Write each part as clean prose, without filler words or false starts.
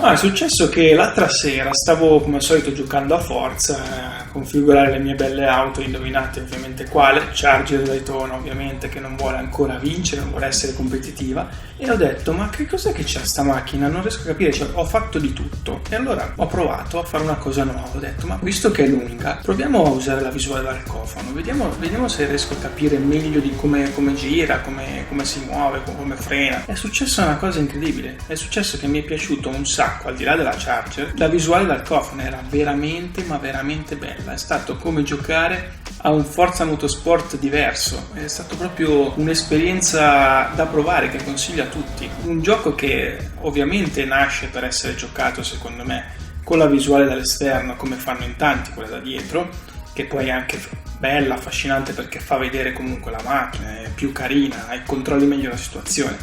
È successo che l'altra sera stavo come al solito giocando a Forza, a configurare le mie belle auto, indovinate ovviamente quale, Charger Daytona ovviamente, che non vuole ancora vincere, non vuole essere competitiva, e ho detto ma che cos'è che c'ha sta macchina, non riesco a capire, cioè, ho fatto di tutto, e allora ho provato a fare una cosa nuova, ho detto ma visto che è lunga proviamo a usare la visuale dal cofano, vediamo se riesco a capire meglio di come gira, come si muove, come frena. È successa una cosa incredibile, è successo che mi è piaciuto un sacco, al di là della Charger, la visuale dal cofano era veramente ma veramente bella, è stato come giocare a un Forza Motorsport diverso, è stato proprio un'esperienza da provare che consiglio a tutti, un gioco che ovviamente nasce per essere giocato secondo me con la visuale dall'esterno come fanno in tanti, quella da dietro, che poi è anche bella, affascinante perché fa vedere comunque la macchina, è più carina, controlli meglio la situazione,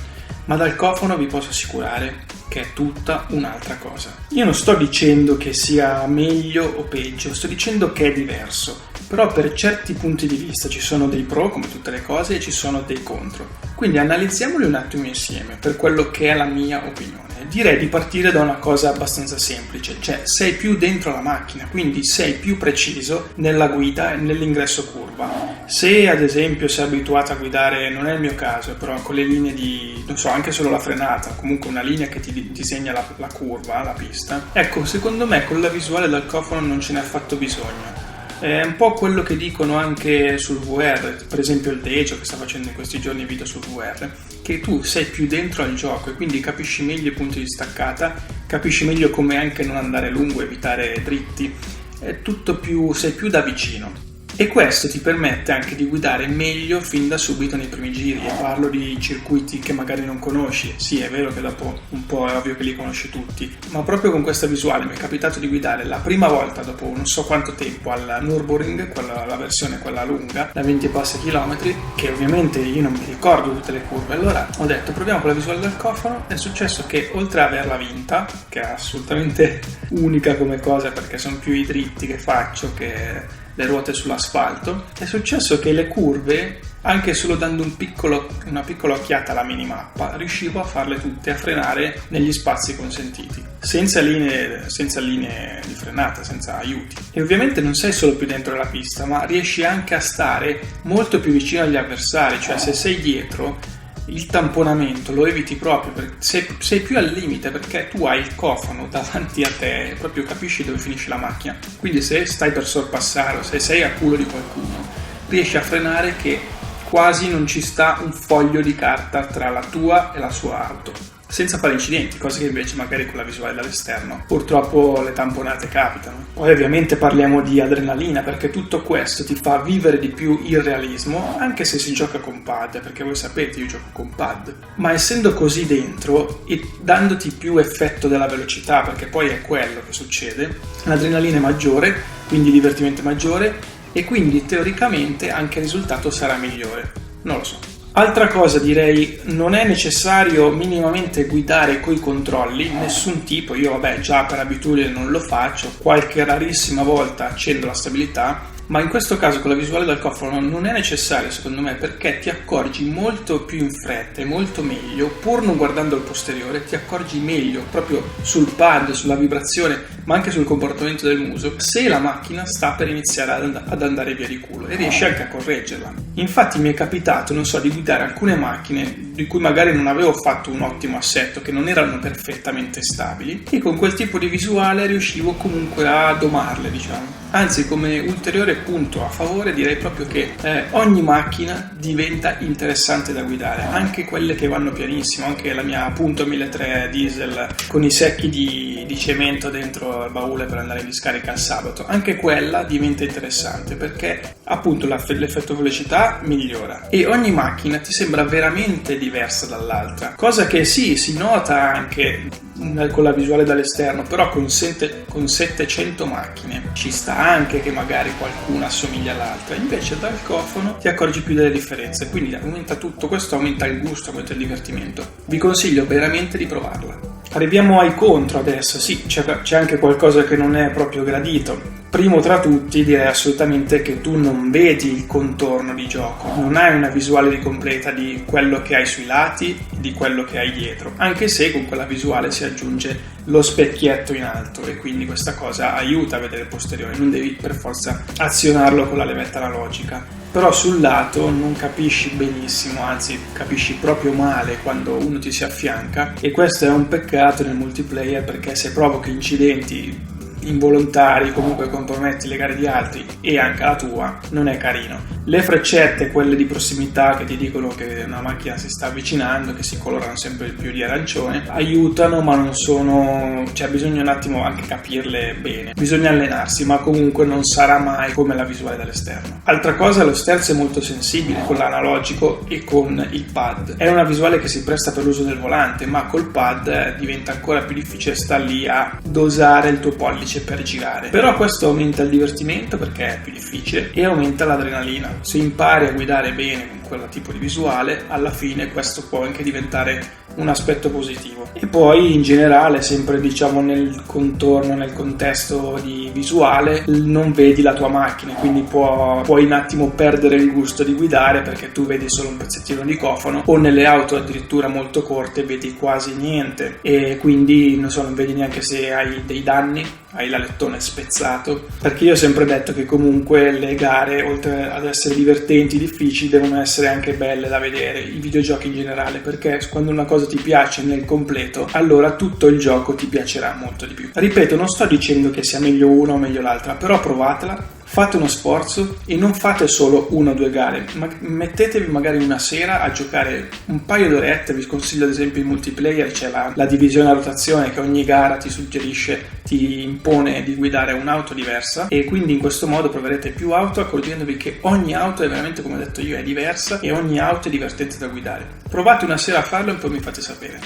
ma dal cofano vi posso assicurare che è tutta un'altra cosa. Io non sto dicendo che sia meglio o peggio, sto dicendo che è diverso, però per certi punti di vista ci sono dei pro come tutte le cose e ci sono dei contro, quindi analizziamoli un attimo insieme per quello che è la mia opinione. Direi di partire da una cosa abbastanza semplice, cioè sei più dentro la macchina, quindi sei più preciso nella guida e nell'ingresso curva. Se ad esempio sei abituato a guidare, non è il mio caso, però con le linee di, non so, anche solo la frenata, comunque una linea che ti disegna la curva, la pista, ecco, secondo me con la visuale dal cofano non ce n'è affatto bisogno. È un po' quello che dicono anche sul VR, per esempio il Dejo che sta facendo in questi giorni video sul VR, che tu sei più dentro al gioco e quindi capisci meglio i punti di staccata, capisci meglio come anche non andare lungo, evitare dritti, è tutto più, sei più da vicino. E questo ti permette anche di guidare meglio fin da subito nei primi giri, e parlo di circuiti che magari non conosci. Sì, è vero che dopo un po' è ovvio che li conosci tutti, ma proprio con questa visuale mi è capitato di guidare la prima volta dopo non so quanto tempo al Nürburgring, la versione quella lunga, da 20 e passi chilometri, che ovviamente io non mi ricordo tutte le curve. Allora ho detto proviamo con la visuale del cofano, è successo che oltre ad averla vinta, che è assolutamente unica come cosa perché sono più i dritti che faccio che le ruote sull'asfalto, è successo che le curve, anche solo dando una piccola occhiata alla minimappa, riuscivo a farle tutte, a frenare negli spazi consentiti, senza linee di frenata, senza aiuti. E ovviamente non sei solo più dentro la pista, ma riesci anche a stare molto più vicino agli avversari, cioè se sei dietro il tamponamento lo eviti proprio, perché sei più al limite perché tu hai il cofano davanti a te, proprio capisci dove finisce la macchina, quindi se stai per sorpassare o se sei a culo di qualcuno riesci a frenare che quasi non ci sta un foglio di carta tra la tua e la sua auto, senza fare incidenti, cose che invece magari con la visuale dall'esterno purtroppo le tamponate capitano. Poi ovviamente parliamo di adrenalina, perché tutto questo ti fa vivere di più il realismo, anche se si gioca con pad, perché voi sapete io gioco con pad, ma essendo così dentro e dandoti più effetto della velocità, perché poi è quello che succede, l'adrenalina è maggiore, quindi il divertimento è maggiore e quindi teoricamente anche il risultato sarà migliore, non lo so. Altra cosa direi, non è necessario minimamente guidare coi controlli, nessun tipo, io già per abitudine non lo faccio, qualche rarissima volta accendo la stabilità, ma in questo caso con la visuale dal cofano non è necessario secondo me perché ti accorgi molto più in fretta e molto meglio, pur non guardando al posteriore, ti accorgi meglio proprio sul pad, sulla vibrazione, ma anche sul comportamento del muso, se la macchina sta per iniziare ad andare via di culo e riesci anche a correggerla. Infatti mi è capitato, non so, di guidare alcune macchine di cui magari non avevo fatto un ottimo assetto, che non erano perfettamente stabili, e con quel tipo di visuale riuscivo comunque a domarle, diciamo. Anzi, come ulteriore punto a favore direi proprio che ogni macchina diventa interessante da guidare, anche quelle che vanno pianissimo, anche la mia appunto 1300 diesel con i secchi di cemento dentro al baule per andare in discarica il sabato, anche quella diventa interessante perché appunto l'effetto velocità migliora e ogni macchina ti sembra veramente diversa dall'altra, cosa che sì, si nota anche con la visuale dall'esterno, però con 700 macchine ci sta anche che magari qualcuna assomiglia all'altra, invece dal cofano ti accorgi più delle differenze, quindi aumenta tutto questo, aumenta il gusto, aumenta il divertimento. Vi consiglio veramente di provarla. Arriviamo ai contro adesso, sì, c'è anche qualcosa che non è proprio gradito. Primo tra tutti direi assolutamente che tu non vedi il contorno di gioco, non hai una visuale completa di quello che hai sui lati, di quello che hai dietro, anche se con quella visuale si aggiunge lo specchietto in alto e quindi questa cosa aiuta a vedere il posteriore, non devi per forza azionarlo con la levetta analogica. Però sul lato non capisci benissimo, anzi capisci proprio male quando uno ti si affianca, e questo è un peccato nel multiplayer, perché se provochi incidenti involontari, comunque comprometti le gare di altri e anche la tua, non è carino. Le freccette, quelle di prossimità che ti dicono che una macchina si sta avvicinando, che si colorano sempre più di arancione, aiutano, ma non sono, cioè bisogna un attimo anche capirle bene, bisogna allenarsi, ma comunque non sarà mai come la visuale dall'esterno. Altra cosa, lo sterzo è molto sensibile con l'analogico e con il pad, è una visuale che si presta per l'uso del volante, ma col pad diventa ancora più difficile star lì a dosare il tuo pollice per girare. Però questo aumenta il divertimento perché è più difficile e aumenta l'adrenalina. Se impari a guidare bene con quel tipo di visuale, alla fine questo può anche diventare un aspetto positivo. E poi in generale, sempre diciamo nel contorno, nel contesto di visuale, non vedi la tua macchina, quindi puoi un attimo perdere il gusto di guidare perché tu vedi solo un pezzettino di cofano, o nelle auto addirittura molto corte vedi quasi niente e quindi non vedi neanche se hai dei danni, hai l'alettone spezzato, perché io ho sempre detto che comunque le gare, oltre ad essere divertenti, difficili, devono essere anche belle da vedere, i videogiochi in generale, perché quando una cosa ti piace nel completo, allora tutto il gioco ti piacerà molto di più. Ripeto, non sto dicendo che sia meglio una o meglio l'altra, però provatela, fate uno sforzo e non fate solo 1 o 2 gare, ma mettetevi magari una sera a giocare un paio d'orette. Vi consiglio ad esempio in multiplayer c'è la divisione a rotazione che ogni gara ti suggerisce, ti impone di guidare un'auto diversa, e quindi in questo modo proverete più auto, accorgendovi che ogni auto è veramente, come ho detto io, è diversa e ogni auto è divertente da guidare. Provate una sera a farlo e poi mi fate sapere.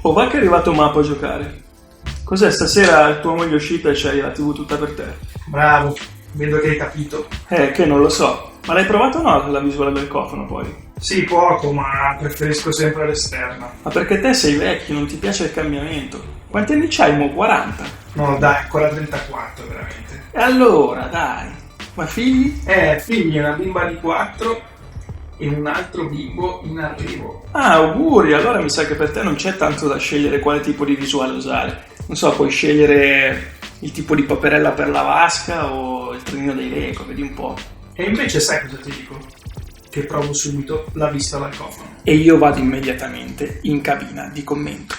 Oh, va che è arrivato Mappo a giocare. Cos'è, stasera tua moglie è uscita e c'hai la TV tutta per te? Bravo, vedo che hai capito. Che non lo so. Ma l'hai provato o no la visuale del cofano poi? Sì, poco, ma preferisco sempre l'esterno. Ma perché te sei vecchio, non ti piace il cambiamento. Quanti anni c'hai, mo? 40? No, dai, ancora 34 veramente. E allora, dai. Ma figli? Figli, una bimba di 4 e un altro bimbo in arrivo. Ah, auguri, allora mi sa che per te non c'è tanto da scegliere quale tipo di visuale usare. Non so, puoi scegliere il tipo di paperella per la vasca o il trenino dei Lego, vedi un po'. E invece sai cosa ti dico? Che provo subito la vista dal cofano. E io vado immediatamente in cabina di commento.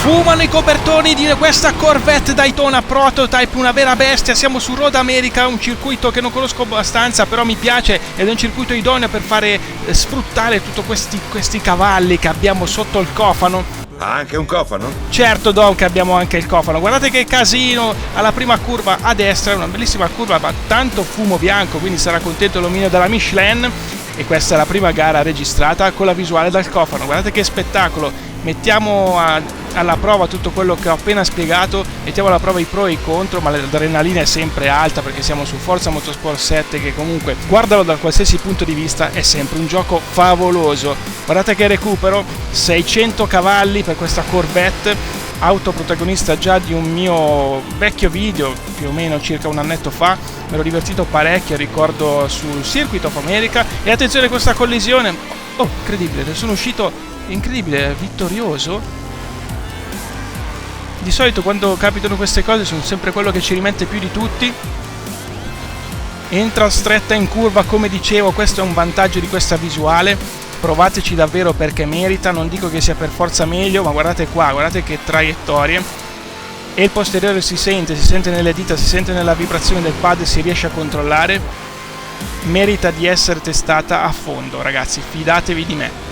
Fumano i copertoni di questa Corvette Daytona Prototype, una vera bestia. Siamo su Road America, un circuito che non conosco abbastanza, però mi piace ed è un circuito idoneo per fare sfruttare tutti questi cavalli che abbiamo sotto il cofano. Ha anche un cofano? Certo, Don, che abbiamo anche il cofano. Guardate che casino alla prima curva a destra, una bellissima curva, ma tanto fumo bianco, quindi sarà contento l'omino della Michelin. E questa è la prima gara registrata con la visuale dal cofano. Guardate che spettacolo. Mettiamo alla prova tutto quello che ho appena spiegato, mettiamo alla prova i pro e i contro, ma l'adrenalina è sempre alta perché siamo su Forza Motorsport 7, che comunque, guardalo da qualsiasi punto di vista, è sempre un gioco favoloso. Guardate che recupero, 600 cavalli per questa Corvette, auto protagonista già di un mio vecchio video, più o meno circa un annetto fa. Mi ero divertito parecchio, ricordo, sul Circuit of America. E attenzione a questa collisione, oh, incredibile, ne sono uscito incredibile, vittorioso. Di solito quando capitano queste cose sono sempre quello che ci rimette più di tutti. Entra stretta in curva, come dicevo, questo è un vantaggio di questa visuale. Provateci davvero perché merita, non dico che sia per forza meglio, ma guardate qua, guardate che traiettorie. E il posteriore si sente nelle dita, si sente nella vibrazione del pad, si riesce a controllare. Merita di essere testata a fondo, ragazzi, fidatevi di me.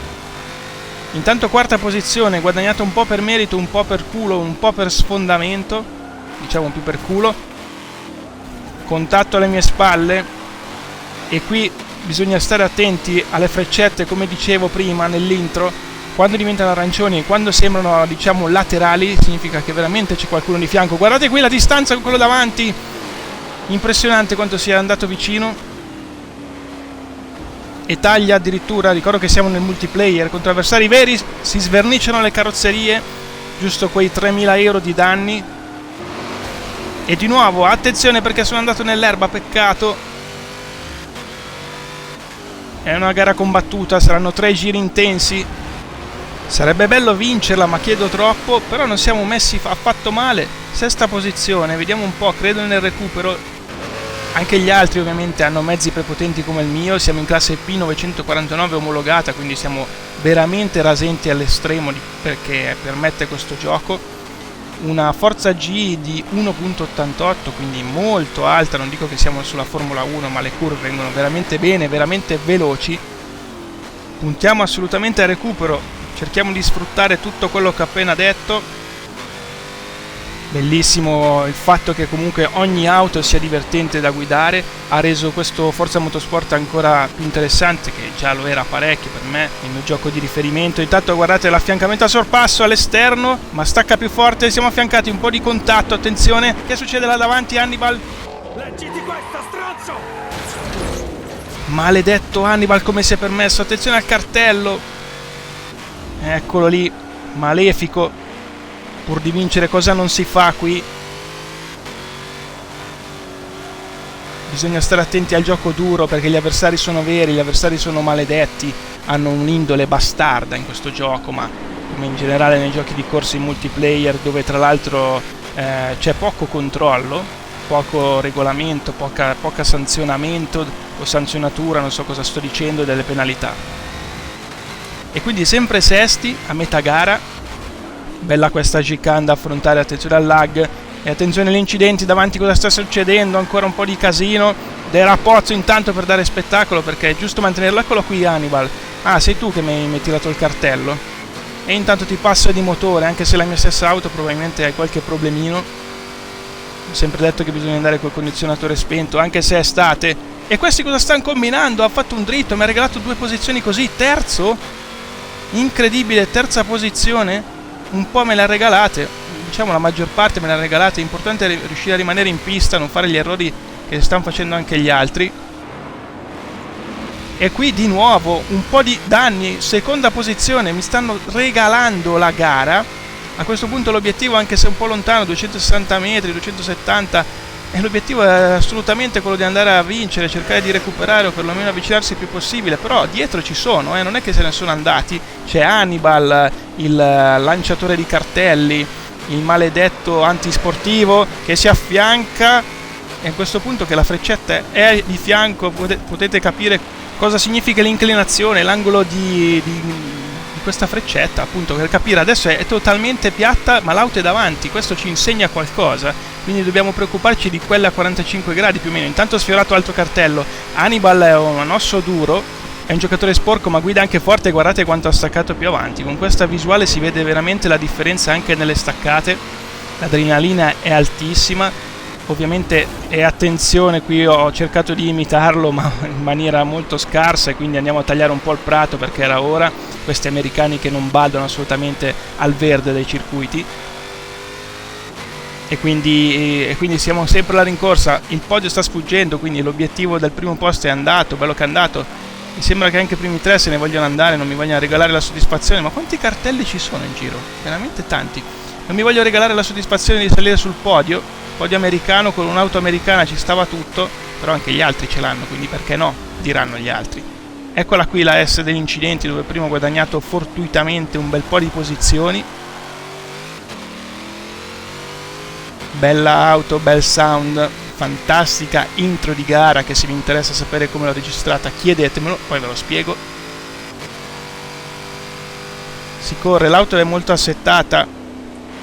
Intanto quarta posizione, guadagnata un po' per merito, un po' per culo, un po' per sfondamento, diciamo più per culo. Contatto alle mie spalle, e qui bisogna stare attenti alle freccette, come dicevo prima nell'intro, quando diventano arancioni e quando sembrano, diciamo, laterali, significa che veramente c'è qualcuno di fianco. Guardate qui la distanza con quello davanti, impressionante quanto sia andato vicino, e taglia addirittura. Ricordo che siamo nel multiplayer contro avversari veri, si sverniciano le carrozzerie, giusto quei 3.000 euro di danni. E di nuovo attenzione, perché sono andato nell'erba, peccato. È una gara combattuta, saranno 3 giri intensi. Sarebbe bello vincerla, ma chiedo troppo. Però non siamo messi affatto male. 6ª posizione, vediamo un po', credo nel recupero. Anche gli altri ovviamente hanno mezzi prepotenti come il mio. Siamo in classe P949 omologata, quindi siamo veramente rasenti all'estremo perché permette questo gioco. Una forza G di 1.88, quindi molto alta. Non dico che siamo sulla Formula 1, ma le curve vengono veramente bene, veramente veloci. Puntiamo assolutamente al recupero, cerchiamo di sfruttare tutto quello che ho appena detto. Bellissimo il fatto che comunque ogni auto sia divertente da guidare, ha reso questo Forza Motorsport ancora più interessante, che già lo era parecchio per me, il mio gioco di riferimento. Intanto guardate l'affiancamento a sorpasso all'esterno, ma stacca più forte, siamo affiancati, un po' di contatto, attenzione, che succede là davanti? Hannibal, leggiti questa, stronzo! Maledetto Hannibal, come si è permesso, attenzione al cartello, eccolo lì, malefico. Pur di vincere cosa non si fa qui? Bisogna stare attenti al gioco duro, perché gli avversari sono veri, gli avversari sono maledetti, hanno un'indole bastarda in questo gioco, ma come in generale nei giochi di corsa in multiplayer, dove tra l'altro c'è poco controllo, poco regolamento, poca sanzionamento o sanzionatura, non so cosa sto dicendo, delle penalità. E quindi sempre sesti a metà gara. Bella questa chicane da affrontare, attenzione al lag e attenzione agli incidenti davanti, cosa sta succedendo, ancora un po' di casino. De Rapozzo intanto per dare spettacolo, perché è giusto mantenerlo. Eccolo qui Hannibal, ah sei tu che mi hai tirato il cartello, e intanto ti passo di motore, anche se la mia stessa auto probabilmente hai qualche problemino. Ho sempre detto che bisogna andare col condizionatore spento, anche se è estate. E questi cosa stanno combinando? Ha fatto un dritto, mi ha regalato 2 posizioni così, terzo? Incredibile, 3ª posizione? Un po' me le ha regalate, diciamo la maggior parte me le ha regalate. È importante riuscire a rimanere in pista, non fare gli errori che stanno facendo anche gli altri. E qui di nuovo un po' di danni, 2ª posizione, mi stanno regalando la gara. A questo punto l'obiettivo, anche se un po' lontano, 260 metri, 270, e l'obiettivo è assolutamente quello di andare a vincere, cercare di recuperare o perlomeno avvicinarsi il più possibile. Però dietro ci sono, non è che se ne sono andati. C'è Hannibal, il lanciatore di cartelli, il maledetto antisportivo che si affianca, e a questo punto che la freccetta è di fianco potete capire cosa significa l'inclinazione, l'angolo di questa freccetta, appunto, per capire. Adesso è totalmente piatta, ma l'auto è davanti, questo ci insegna qualcosa, quindi dobbiamo preoccuparci di quella a 45 gradi più o meno. Intanto ho sfiorato altro cartello. Hannibal è un osso duro, è un giocatore sporco, ma guida anche forte. Guardate quanto ha staccato più avanti, con questa visuale si vede veramente la differenza anche nelle staccate. L'adrenalina è altissima, ovviamente, e attenzione, qui ho cercato di imitarlo ma in maniera molto scarsa, e quindi andiamo a tagliare un po' il prato perché era ora. Questi americani che non badano assolutamente al verde dei circuiti, e quindi siamo sempre alla rincorsa. Il podio sta sfuggendo, quindi l'obiettivo del primo posto è andato, bello che è andato. Mi sembra che anche i primi 3 se ne vogliono andare, non mi vogliono regalare la soddisfazione. Ma quanti cartelli ci sono in giro? Veramente tanti. Non mi voglio regalare la soddisfazione di salire sul podio americano, con un'auto americana ci stava tutto, però anche gli altri ce l'hanno, quindi perché no, diranno gli altri. Eccola qui la S degli incidenti, dove prima ho guadagnato fortuitamente un bel po' di posizioni. Bella auto, bel sound, fantastica intro di gara, che se vi interessa sapere come l'ho registrata chiedetemelo, poi ve lo spiego. Si corre, l'auto è molto assettata.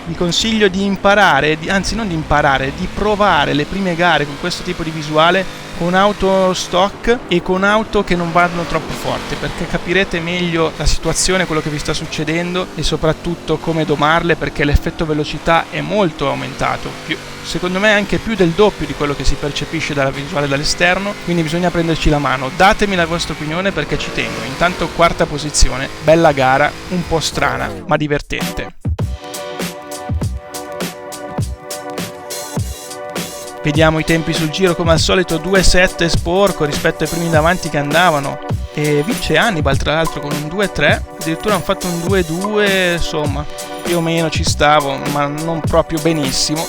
Vi consiglio di imparare, anzi non di imparare, di provare le prime gare con questo tipo di visuale, con auto stock e con auto che non vanno troppo forte, perché capirete meglio la situazione, quello che vi sta succedendo e soprattutto come domarle, perché l'effetto velocità è molto aumentato, secondo me anche più del doppio di quello che si percepisce dalla visuale dall'esterno, quindi bisogna prenderci la mano. Datemi la vostra opinione perché ci tengo. Intanto quarta posizione, bella gara, un po' strana ma divertente. Vediamo i tempi sul giro, come al solito 2.7 sporco rispetto ai primi davanti che andavano, e vince Hannibal tra l'altro con un 2.3, addirittura hanno fatto un 2.2, insomma più o meno ci stavo, ma non proprio benissimo.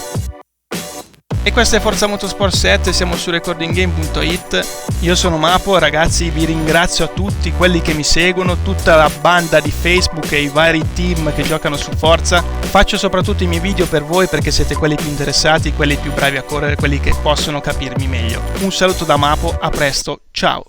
E questo è Forza Motorsport 7, siamo su recordinggame.it, io sono Mapo, ragazzi vi ringrazio a tutti quelli che mi seguono, tutta la banda di Facebook e i vari team che giocano su Forza. Faccio soprattutto i miei video per voi perché siete quelli più interessati, quelli più bravi a correre, quelli che possono capirmi meglio. Un saluto da Mapo, a presto, ciao!